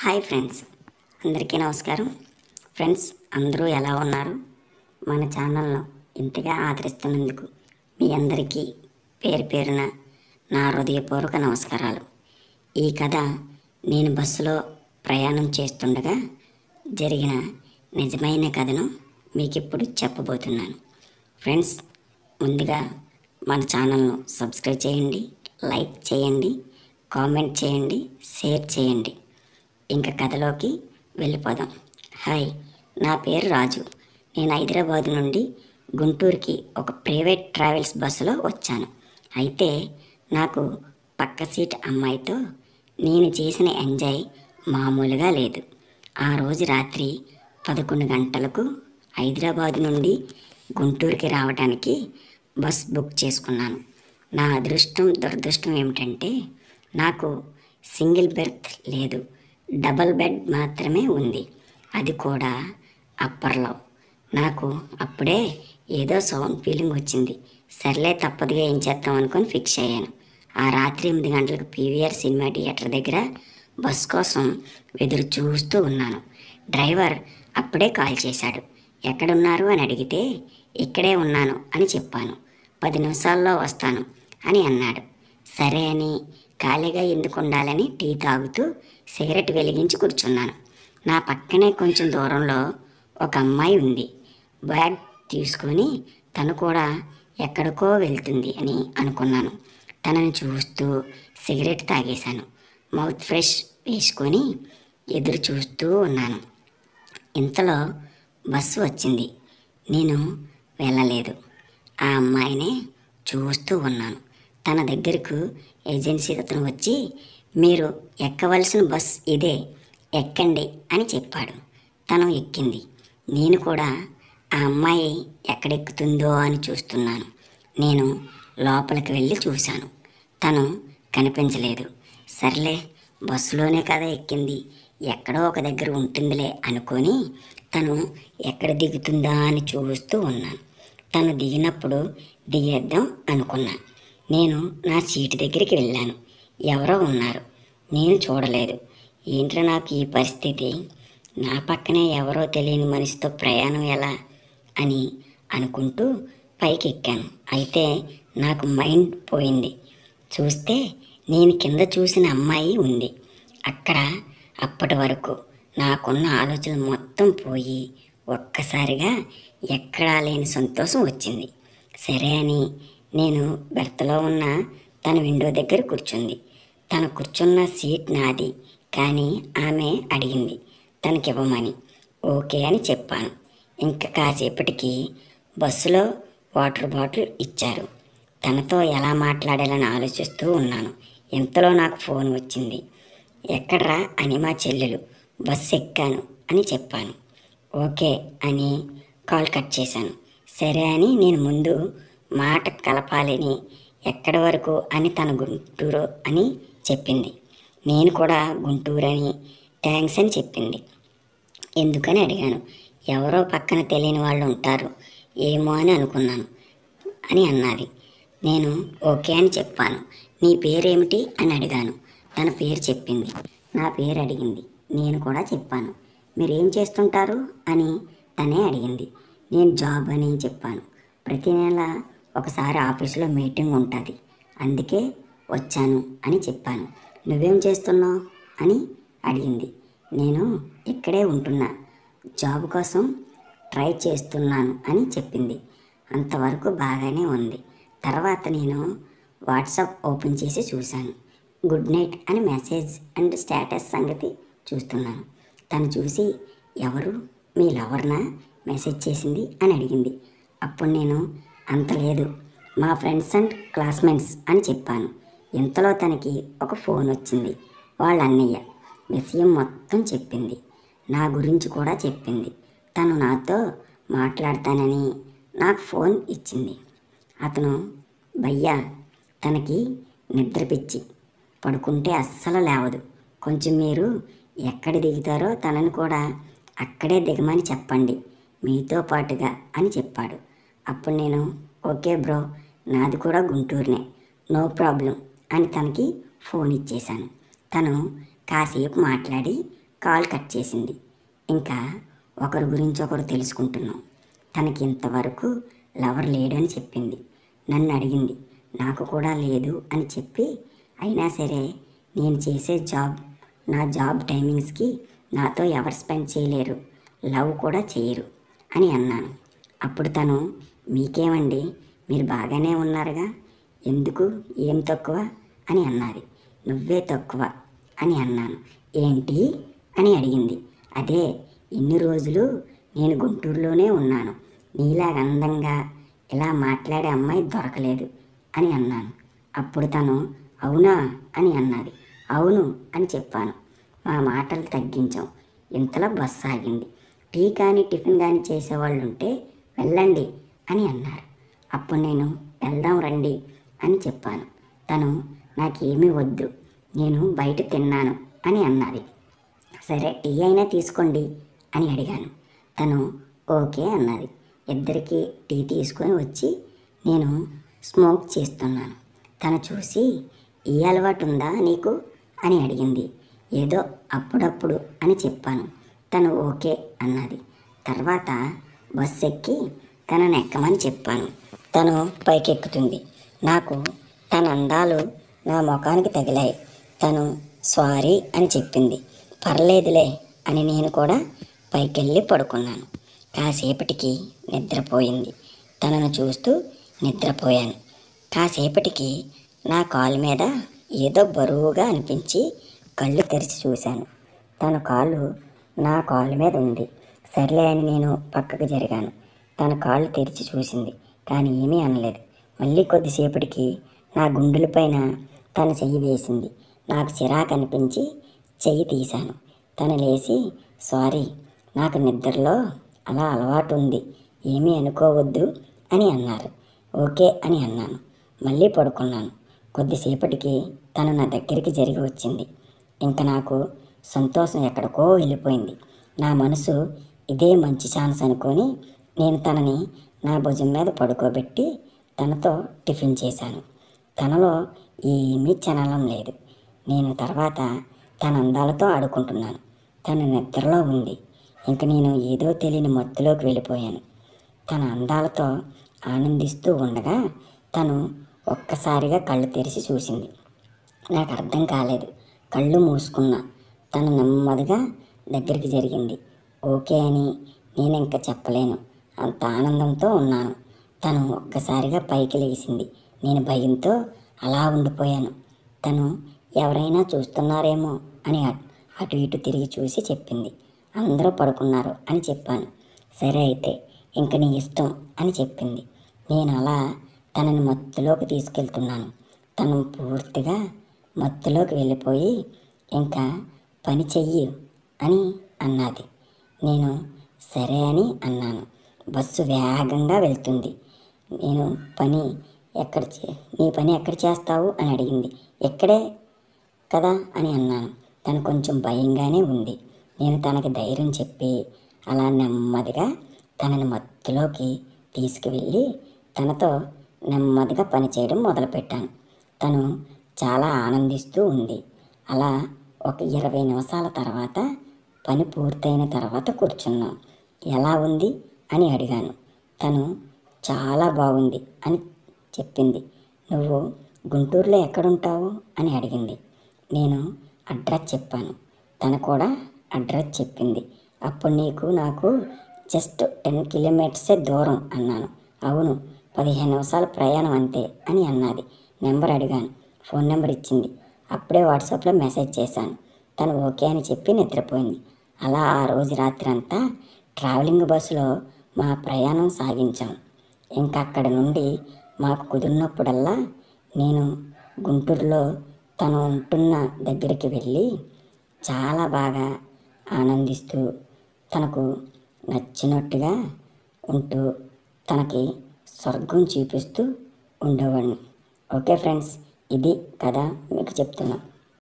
Hi friends, అందరికీ నమస్కారం. Friends అందరూ ఎలా ఉన్నారు? మన ఛానల్ను ఇంతగా ఆదరిస్తున్నందుకు మీ అందరికీ పేరు పేరున నా హృదయపూర్వక నమస్కారాలు. ఈ కథ నేను బస్సులో ప్రయాణం చేస్తుండగా జరిగిన నిజమైన కథను మీకు ఇప్పుడు చెప్పబోతున్నాను. ఫ్రెండ్స్, ముందుగా మన ఛానల్ను సబ్స్క్రైబ్ చేయండి, లైక్ చేయండి, కామెంట్ చేయండి, షేర్ చేయండి. ఇంకా కథలోకి వెళ్ళిపోదాం. హాయ్, నా పేరు రాజు. నేను హైదరాబాద్ నుండి గుంటూరుకి ఒక ప్రైవేట్ ట్రావెల్స్ బస్సులో వచ్చాను. అయితే నాకు పక్క సీట్ అమ్మాయితో నేను చేసిన ఎంజాయ్ మామూలుగా లేదు. ఆ రోజు రాత్రి 11 గంటలకు హైదరాబాద్ నుండి గుంటూరుకి రావడానికి బస్ బుక్ చేసుకున్నాను. నా అదృష్టం దురదృష్టం ఏమిటంటే నాకు సింగిల్ బెర్త్ లేదు, డబల్ బెడ్ మాత్రమే ఉంది. అది కూడా అప్పర్లో. నాకు అప్పుడే ఏదో సౌండ్ ఫీలింగ్ వచ్చింది. సర్లే తప్పదుగా ఏం చేద్దాం అనుకొని ఫిక్స్ అయ్యాను. ఆ రాత్రి 8 గంటలకు పీవీఆర్ సినిమా థియేటర్ దగ్గర బస్ కోసం ఎదురు చూస్తూ ఉన్నాను. డ్రైవర్ అప్పుడే కాల్ చేశాడు. ఎక్కడున్నారు అని అడిగితే ఇక్కడే ఉన్నాను అని చెప్పాను. 10 నిమిషాల్లో వస్తాను అని అన్నాడు. సరే అని ఖాళీగా ఎందుకు ఉండాలని టీ తాగుతూ సిగరెట్ వెలిగించి కూర్చున్నాను. నా పక్కనే కొంచెం దూరంలో ఒక అమ్మాయి ఉంది. బ్యాగ్ తీసుకొని తను కూడా ఎక్కడికో వెళ్తుంది అని అనుకున్నాను. తనని చూస్తూ సిగరెట్ తాగేశాను. మౌత్ ఫ్రెష్ వేసుకొని ఎదురు చూస్తూ ఉన్నాను. ఇంతలో బస్సు వచ్చింది. నేను వెళ్ళలేదు. ఆ అమ్మాయినే చూస్తూ ఉన్నాను. తన దగ్గరకు ఏజెన్సీ అతను వచ్చి, మీరు ఎక్కవలసిన బస్ ఇదే, ఎక్కండి అని చెప్పాడు. తను ఎక్కింది. నేను కూడా ఆ అమ్మాయి ఎక్కడెక్కుతుందో అని చూస్తున్నాను. నేను లోపలికి వెళ్ళి చూశాను. తను కనిపించలేదు. సర్లే, బస్సులోనే కదా ఎక్కింది, ఎక్కడో ఒక దగ్గర ఉంటుందిలే అనుకొని తను ఎక్కడ దిగుతుందా అని చూస్తూ ఉన్నాను. తను దిగినప్పుడు దిగేద్దాం అనుకున్నాను. నేను నా సీటు దగ్గరికి వెళ్ళాను. ఎవరో ఉన్నారు. నేను చూడలేదు. ఏంట్రా నాకు ఈ పరిస్థితి? నా పక్కనే ఎవరో తెలియని మనిషితో ప్రయాణం ఎలా అని అనుకుంటూ పైకి ఎక్కాను. అయితే నాకు మైండ్ పోయింది. చూస్తే నేను కింద చూసిన అమ్మాయి ఉంది అక్కడ. అప్పటి వరకు నాకున్న ఆలోచన మొత్తం పోయి ఒక్కసారిగా ఎక్కడా లేని సంతోషం వచ్చింది. సరే అని నేను బెర్త్లో ఉన్న తన విండో దగ్గర కూర్చుంది. తను కూర్చున్న సీట్ నాది, కానీ ఆమె అడిగింది తనకివ్వమని. ఓకే అని చెప్పాను. ఇంకా కాసేపటికి బస్సులో వాటర్ బాటిల్ ఇచ్చారు. తనతో ఎలా మాట్లాడాలని ఆలోచిస్తూ ఉన్నాను. ఇంతలో నాకు ఫోన్ వచ్చింది. ఎక్కడ్రా అని మా చెల్లెలు. బస్సు ఎక్కాను అని చెప్పాను. ఓకే అని కాల్ కట్ చేశాను. సరే అని నేను ముందు మాట కలపాలని ఎక్కడి వరకు అని తన గుంటూరు అని చెప్పింది. నేను కూడా గుంటూరు అని థ్యాంక్స్ అని చెప్పింది. ఎందుకని అడిగాను. ఎవరో పక్కన తెలియని వాళ్ళు ఉంటారు ఏమో అని అనుకున్నాను అని అన్నది. నేను ఓకే అని చెప్పాను. నీ పేరేమిటి అని అడిగాను. తన పేరు చెప్పింది. నా పేరు అడిగింది. నేను కూడా చెప్పాను. మీరేం చేస్తుంటారు అని తనే అడిగింది. నేను జాబ్ అని చెప్పాను. ప్రతి నెల ఒకసారి ఆఫీసులో మీటింగ్ ఉంటుంది, అందుకే వచ్చాను అని చెప్పాను. నువ్వేం చేస్తున్నావు అని అడిగింది. నేను ఇక్కడే ఉంటున్నా, జాబ్ కోసం ట్రై చేస్తున్నాను అని చెప్పింది. అంతవరకు బాగానే ఉంది. తర్వాత నేను వాట్సాప్ ఓపెన్ చేసి చూశాను. గుడ్ నైట్ అని మెసేజ్ అండ్ స్టేటస్ సంగతి చూస్తున్నాను. తను చూసి, ఎవరు మీ లవర్నా మెసేజ్ చేసింది అని అడిగింది. అప్పుడు నేను అంత లేదు, మా ఫ్రెండ్స్ అండ్ క్లాస్మేట్స్ అని చెప్పాను. ఇంతలో తనకి ఒక ఫోన్ వచ్చింది. వాళ్ళ అన్నయ్య విషయం మొత్తం చెప్పింది. నా గురించి కూడా చెప్పింది. తను నాతో మాట్లాడతానని నాకు ఫోన్ ఇచ్చింది. అతను భయ్యా, తనకి నిద్ర పిచ్చి, పడుకుంటే అస్సలు లేవదు. కొంచెం మీరు ఎక్కడ దిగుతారో తనని కూడా అక్కడే దిగమని చెప్పండి మీతో పాటుగా అని చెప్పాడు. అప్పుడు నేను ఓకే బ్రో, నాది కూడా గుంటూరునే, నో ప్రాబ్లం అని తనకి ఫోన్ ఇచ్చేశాను. తను కాసేపు మాట్లాడి కాల్ కట్ చేసింది. ఇంకా ఒకరి గురించి ఒకరు తెలుసుకుంటున్నాం. తనకి ఇంతవరకు లవర్ లేడు అని చెప్పింది. నన్ను అడిగింది, నాకు కూడా లేదు అని చెప్పి, అయినా సరే నేను చేసే నా జాబ్ టైమింగ్స్కి నాతో ఎవరు స్పెండ్ చేయలేరు, లవ్ కూడా చేయరు అని అన్నాను. అప్పుడు తను, మీకేమండి, మీరు బాగానే ఉన్నారుగా, ఎందుకు, ఏం తక్కువ అని అన్నది. నువ్వే తక్కువ అని అన్నాను. ఏంటి అని అడిగింది. అదే, ఇన్ని రోజులు నేను గుంటూరులోనే ఉన్నాను, నీలాగ అందంగా ఇలా మాట్లాడే అమ్మాయి దొరకలేదు అని అన్నాను. అప్పుడు తను అవునా అని అన్నది. అవును అని చెప్పాను. మా మాటలు తగ్గించాం. ఇంతలో బస్సు ఆగింది. టీ కానీ టిఫిన్ కానీ చేసేవాళ్ళు ఉంటే వెళ్ళండి అని అన్నారు. అప్పుడు నేను వెళ్దాం రండి అని చెప్పాను. తను నాకేమీ వద్దు, నేను బయట తిన్నాను అని అన్నది. సరే టీ అయినా తీసుకోండి అని అడిగాను. తను ఓకే అన్నది. ఇద్దరికి టీ తీసుకొని వచ్చి నేను స్మోక్ చేస్తున్నాను. తను చూసి, ఈ అలవాటు ఉందా నీకు అని అడిగింది. ఏదో అప్పుడప్పుడు అని చెప్పాను. తను ఓకే అన్నది. తర్వాత బస్సు ఎక్కి తనను ఎక్కమని చెప్పాను. తను పైకెక్కుతుంది. నాకు తన అందాలు నా ముఖానికి తగిలాయి. తను సారీ అని చెప్పింది. పర్లేదులే అని నేను కూడా పైకెళ్ళి పడుకున్నాను. కాసేపటికి నిద్రపోయింది. తనను చూస్తూ నిద్రపోయాను. కాసేపటికి నా కాలు మీద ఏదో బరువుగా అనిపించి కళ్ళు తెరిచి చూశాను. తన కాలు నా కాలు మీద ఉంది. సర్లే అని నేను పక్కకు జరిగాను. తన కాళ్ళు తెరిచి చూసింది, కానీ ఏమీ అనలేదు. మళ్ళీ కొద్దిసేపటికి నా గుండెలపైన తన చెయ్యి వేసింది. నాకు చిరాకు అనిపించి చెయ్యి తీశాను. తను లేచి, సారీ, నాకు నిద్రలో అలా అలవాటు ఉంది, ఏమీ అనుకోవద్దు అని అన్నారు. ఓకే అని అన్నాను. మళ్ళీ పడుకున్నాను. కొద్దిసేపటికి తను నా దగ్గరికి జరిగి వచ్చింది. ఇంకా నాకు సంతోషం ఎక్కడికో వెళ్ళిపోయింది. నా మనసు ఇదే మంచి ఛాన్స్ అనుకొని నేను తనని నా భుజం మీద పడుకోబెట్టి తనతో టిఫిన్ చేశాను. తనలో ఏమీ చలనం లేదు. నేను తర్వాత తన అందాలతో ఆడుకుంటున్నాను. తన నిద్రలో ఉంది. ఇంక నేను ఏదో తెలియని మత్తులోకి వెళ్ళిపోయాను. తన అందాలతో ఆనందిస్తూ ఉండగా తను ఒక్కసారిగా కళ్ళు తెరిచి చూసింది. నాకు అర్థం కాలేదు. కళ్ళు మూసుకున్నా. తను నెమ్మదిగా దగ్గరికి జరిగింది. ఓకే అని నేను ఇంకా చెప్పలేను, అంత ఆనందంతో ఉన్నాను. తను ఒక్కసారిగా పైకి లేచింది. నేను భయంతో అలా ఉండిపోయాను. తను ఎవరైనా చూస్తున్నారేమో అని అటు ఇటు తిరిగి చూసి చెప్పింది. అందరూ పడుకున్నారు అని చెప్పాను. సరే అయితే ఇంక నీ ఇష్టం అని చెప్పింది. నేను అలా తనని మత్తులోకి తీసుకెళ్తున్నాను. తను పూర్తిగా మత్తులోకి వెళ్ళిపోయి ఇంకా పని చెయ్యి అని అన్నది. నేను సరే అని అన్నాను. బస్సు వేగంగా వెళ్తుంది. నేను నీ పని ఎక్కడ చేస్తావు అని అడిగింది. ఎక్కడే కదా అని అన్నాను. తను కొంచెం భయంగానే ఉంది. నేను తనకి ధైర్యం చెప్పి అలా నెమ్మదిగా తనని మత్తులోకి తీసుకువెళ్ళి తనతో నెమ్మదిగా పని చేయడం మొదలుపెట్టాను. తను చాలా ఆనందిస్తూ ఉంది. అలా ఒక 20 నిమిషాల తర్వాత పని పూర్తయిన తర్వాత కూర్చున్నాం. ఎలా ఉంది అని అడిగాను. తను చాలా బాగుంది అని చెప్పింది. నువ్వు గుంటూరులో ఎక్కడుంటావు అని అడిగింది. నేను అడ్రస్ చెప్పాను. తను కూడా అడ్రస్ చెప్పింది. అప్పుడు నాకు జస్ట్ 10 కిలోమీటర్సే దూరం అన్నాను. అవును, 15 నిమిషాల ప్రయాణం అంతే అని అన్నది. నెంబర్ అడిగాను. ఫోన్ నెంబర్ ఇచ్చింది. అప్పుడే వాట్సాప్లో మెసేజ్ చేశాను. తను ఓకే అని చెప్పి నిద్రపోయింది. అలా ఆ రోజు రాత్రి అంతా ట్రావెలింగ్ బస్సులో మా ప్రయాణం సాగించాం. ఇంకా అక్కడ నుండి మాకు కుదిరినప్పుడల్లా నేను గుంటూరులో తను ఉంటున్న దగ్గరికి వెళ్ళి చాలా బాగా ఆనందిస్తూ తనకు నచ్చినట్టుగా ఉంటూ తనకి స్వర్గం చూపిస్తూ ఉండేవాడిని. ఓకే ఫ్రెండ్స్, ఇది కథ మీకు చెప్తున్నాను.